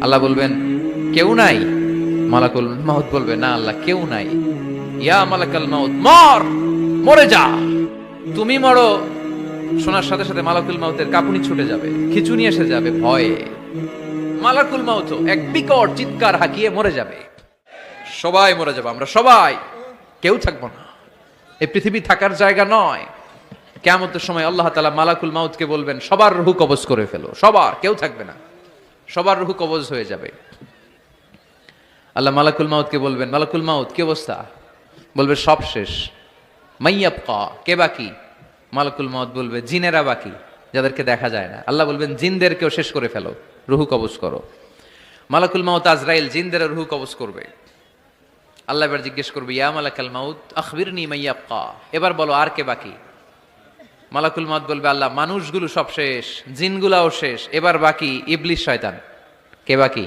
আল্লাহ বলবেন কেউ নাই, মালাকুল মাউত বলবে না আল্লাহ কেউ নাই। ইয়া মালাকাল মাউত মর, মরে যা। তুমি মরো, শোনার সাথে সাথে মালাকুল মাউতের কাঁপুনি ছুটে যাবে, খিঁচুনি এসে যাবে ভয়ে। মালাকুল মাউত এক বিকট চিৎকার হাঁকিয়ে মরে যাবে। সবাই মরে যাবে, আমরা সবাই, কেউ থাকবো না। এই পৃথিবী থাকার জায়গা নয়। কিয়ামতের সময় আল্লাহ তাআলা মালাকুল মাউতকে বলবেন সবার রূহ কবজ করে ফেলো, সবার, কেউ থাকবে না, সবার রূহ কবজ হয়ে যাবে। আল্লাহ মালাকুল মাউতকে বলবেন মালাকুল মাউত কি অবস্থা? বলবে সব শেষ। মাইয়াবকা, কে বাকি? মালাকুল মাউত বলবে জিনেরা বাকি, যাদেরকে দেখা যায় না। আল্লাহ বলবেন জিনদেরকেও শেষ করে ফেলো, রূহ কবজ করো। মালাকুল মাউত আজরাইল জিনদের রূহ কবজ করবে। আল্লাহ এবার জিজ্ঞেস করবে ইয়া মালাকাল মাউত আখবিরনি মাইয়াবকা, এবার বলো আর কে বাকি? মালাকুল মাউত বলবে আল্লাহ মানুষগুলো সব শেষ, জিনগুলাও শেষ, এবার বাকি ইবলিশ শয়তান। কে বাকি?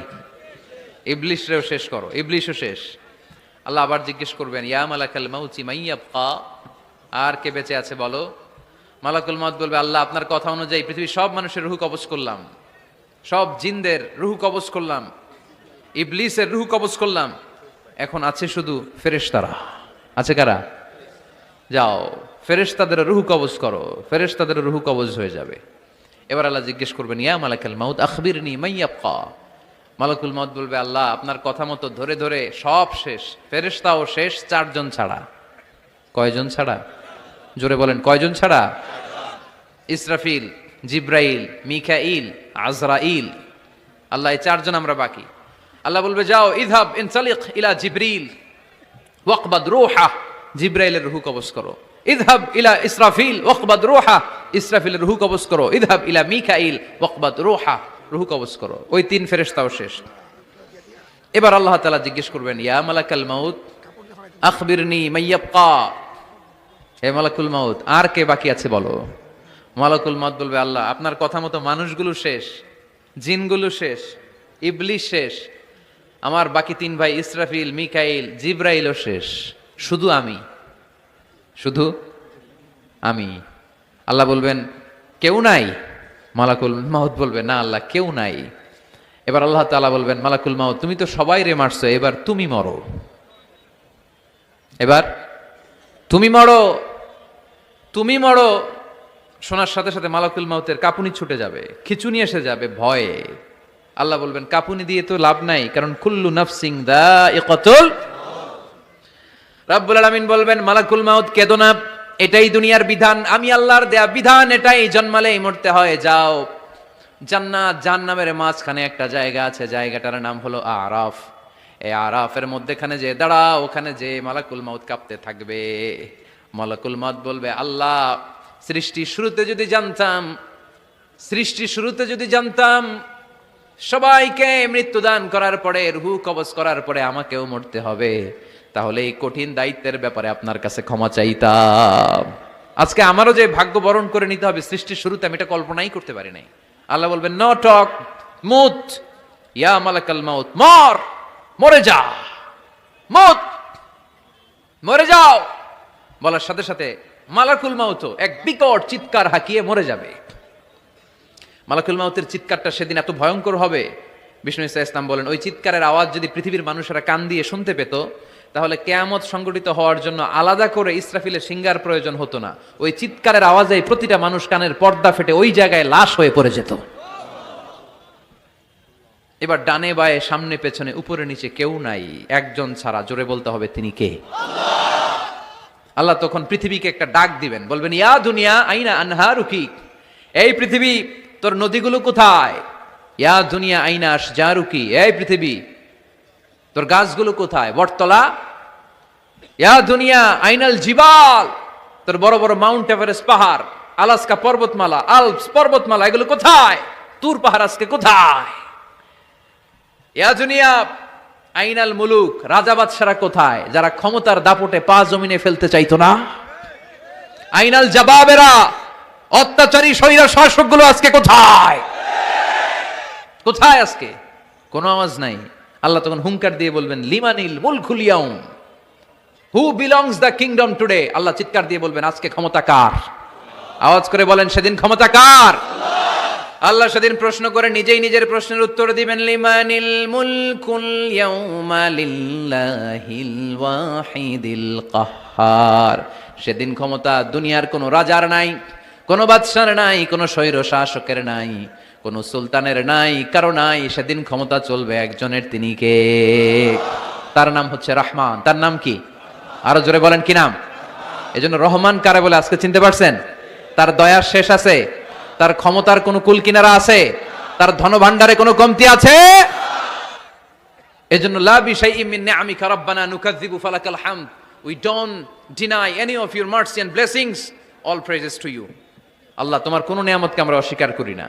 ইবলিশরেও শেষ করো, ইবলিশও শেষ। আল্লাহ আবার জিজ্ঞেস করবেন ইয়া মালাকাল মাউতি মাইয়াবকা, আর কে বেঁচে আছে বলো? মালাকুল মাউত বলবে আল্লাহ আপনার কথা অনুযায়ী পৃথিবীর সব মানুষের রূহ কবজ করলাম, সব জিনদের রূহ কবজ করলাম, ইবলিসের রূহ কবজ করলাম, এখন আছে শুধু ফেরেশতারা। আছে কারা? যাও ফেরেশতাদের রূহ কবজ করো, ফেরেশতাদের রূহ কবজ হয়ে যাবে। এবার আল্লাহ জিজ্ঞেস করবেন ইয়া মালাকাল মাউত আখবিরনি মাইয়াবকা। মালাকুল মাউত বলবে আল্লাহ আপনার কথা মতো ধরে ধরে সব শেষ, ফেরেশতাও শেষ, চারজন ছাড়া। কয়জন ছাড়া? জোরে বলেন কয়জন ছাড়া? ইসরাফিল, জিব্রাইল, মিকাইল, আজরাইল। আল্লাহ এই চারজন আমরা বাকি। আল্লাহ বলবে যাও ইযহাব ইনসালিক ইলা জিবরিল ওয়াকবাদ রূহা, জিব্রাইলের রূহ কবজ করো। ইযহাব ইলা ইসরাফিল ওয়াকবাদ রূহা, ইসরাফিলের রূহ কবজ করো। ইযহাব ইলা মিকাইল ওয়াকবাদ রূহা, রূহ কবজ করো। ওই তিন ফেরেশতাও শেষ। এবার আল্লাহ তাআলা জিজ্ঞেস করবেন ইয়া মালাকাল মাউত আখবিরনি মাইয়াবকা, হে মালাকুল মাউত আর কে বাকি আছে বলো? মালাকুল মাউত বলবে আল্লাহ আপনার কথা মতো মানুষগুলো শেষ, জিনগুলো শেষ, ইবলিশ শেষ, আমার বাকি তিন ভাই ইসরাফিল, মিকাইল, জিব্রাইলও শেষ, শুধু আমি, শুধু আমি। আল্লাহ বলবেন কেউ নাই? মালাকুল মাউত বলবে না আল্লাহ কেউ নাই। এবার আল্লাহ তাআলা বলবেন মালাকুল মাউত তুমি তো সবাই রে মারছো, এবার তুমি মরো, এবার তুমি মরো, তুমি মরো। শোনার সাথে সাথে মালাকুল মাউতের কাঁপুনি ছুটে যাবে, খিঁচুনি এসে যাবে ভয়ে। আল্লাহ বলবেন কাঁপুনি দিয়ে তো লাভ নাই, কারণ কুল্লু নাফসিন যায়িকাতুল। রাব্বুল আলামিন বলবেন মালাকুল মাউত কেঁদো না, এটাই দুনিয়ার বিধান, আমি আল্লাহর দেয়া বিধান, এটাই জন্মালেই মরতে হয়। যাও জান্নাত জাহান্নামের মাঝখানে একটা জায়গা আছে, জায়গাটার নাম হলো আরাফ। এই আরাফের মধ্যেখানে যে দাঁড়াও, ওখানে যে মালাকুল মাউত কাঁপতে থাকবে। মালাকুল মাউত বলবে আল্লাহ সৃষ্টির শুরুতে যদি জানতাম, সৃষ্টির শুরুতে যদি জানতাম সবাইকে মৃত্যুদান করার পরে রূহ কবজ করার পরে আমাকেও মরতে হবে, তাহলে এই কঠিন দায়িত্বের ব্যাপারে আপনার কাছে ক্ষমা চাইতাম। আজকে আমারও যে ভাগ্য বরণ করে নিতে হবে সৃষ্টির শুরুতে, আমি এটা কল্পনাই করতে পারি নাই। আল্লাহ বলবেন নো টক, মুত, ইয়া মালাকাল মাউত মর, মরে যা, মুত, মরে যাও। বলার সাথে সাথে মালাকুল মাউত এক বিকট চিৎকার হাঁকিয়ে মরে যাবে। মালাকুল মাউতের চিৎকারটা সেদিন এত ভয়ঙ্কর হবে, বিষ্ণু ঈসা ইসলাম বলেন ওই চিৎকারের আওয়াজ যদি পৃথিবীর মানুষেরা কান দিয়ে শুনতে পেত, তাহলে কিয়ামত সংগঠিত হওয়ার জন্য আলাদা করে ইসরাফিলের সিঙ্গার প্রয়োজন হতো না। ওই চিৎকারের আওয়াজে প্রতিটা মানুষ কানের পর্দা ফেটে ওই জায়গায় লাশ হয়ে পড়ে যেত। এবার ডানে বায়ে সামনে পেছনে উপরে নিচে কেউ নাই, একজন ছাড়া। জোরে বলতে হবে তিনি কে? আল্লাহ তখন পৃথিবীকে একটা ডাক দিবেন, বলবেন ইয়া দুনিয়া আইনা আনহারুকি, এই পৃথিবী তোর নদীগুলো কোথায়? ইয়া দুনিয়া আইনা আশজারুকি, এই পৃথিবী তোর গাছগুলো কোথায়? বটতলা। ইয়া দুনিয়া আইনাল জিবাল, তোর বড় বড় মাউন্ট এভারেস্ট পাহাড়, আলাস্কা পর্বতমালা, আলপস পর্বতমালা, এগুলো কোথায়? তুর পাহাড় আজকে কোথায়? ইয়া দুনিয়া আইনাল মুলুক, রাজা বাদশারা কোথায়, যারা ক্ষমতার দাপটে পা জমিনে ফেলতে চাইতো না? আইনাল জাবাবেরা, অত্যাচারী স্বৈর শাসকগুলো আজকে কোথায়? কোথায় আজকে? কোনো আওয়াজ নাই। আল্লাহ তখন হুঙ্কার দিয়ে বলবেন লিমানিল মুলকুল ইয়াউম, who belongs the kingdom today. আল্লাহ চিৎকার দিয়ে বলবেন আজকে ক্ষমতা কার? আওয়াজ করে বলেন সেদিন ক্ষমতা কার? আল্লাহ সেদিন প্রশ্ন করে নিজেই নিজের প্রশ্নের উত্তর দিবেন, লিমানিল মুলকুল ইয়াউমা লিল্লাহিল ওয়াহিদিল কাহ্হার। সেদিন ক্ষমতা দুনিয়ার কোনো রাজার নাই, কোনো বাদশার নাই, কোনো স্বৈর শাসকের নাই, কোনো সুলতানের নাই, কারো নাই। সেদিন ক্ষমতা চলবে একজনের, তিনি কে? তার নাম হচ্ছে রহমান। তার নাম কি? আরো জোরে বলেন কি নাম? এজন্য রহমান কারে বলে আজকে চিনতে পারছেন? তার দয়ার শেষ আছে? তার ক্ষমতার কোনো কুল কিনারা আছে? তার ধনভাণ্ডারে কোনো কমতি আছে? এজন্য লা বিশাইইন মিন নিআমিকা রাব্বানা নুকাযযিবু ফালাকাল হামদ। We don't deny any of your mercy and blessings. All praises to you. আল্লাহ, তোমার কোন নিয়ামতকে আমরা অস্বীকার করি না।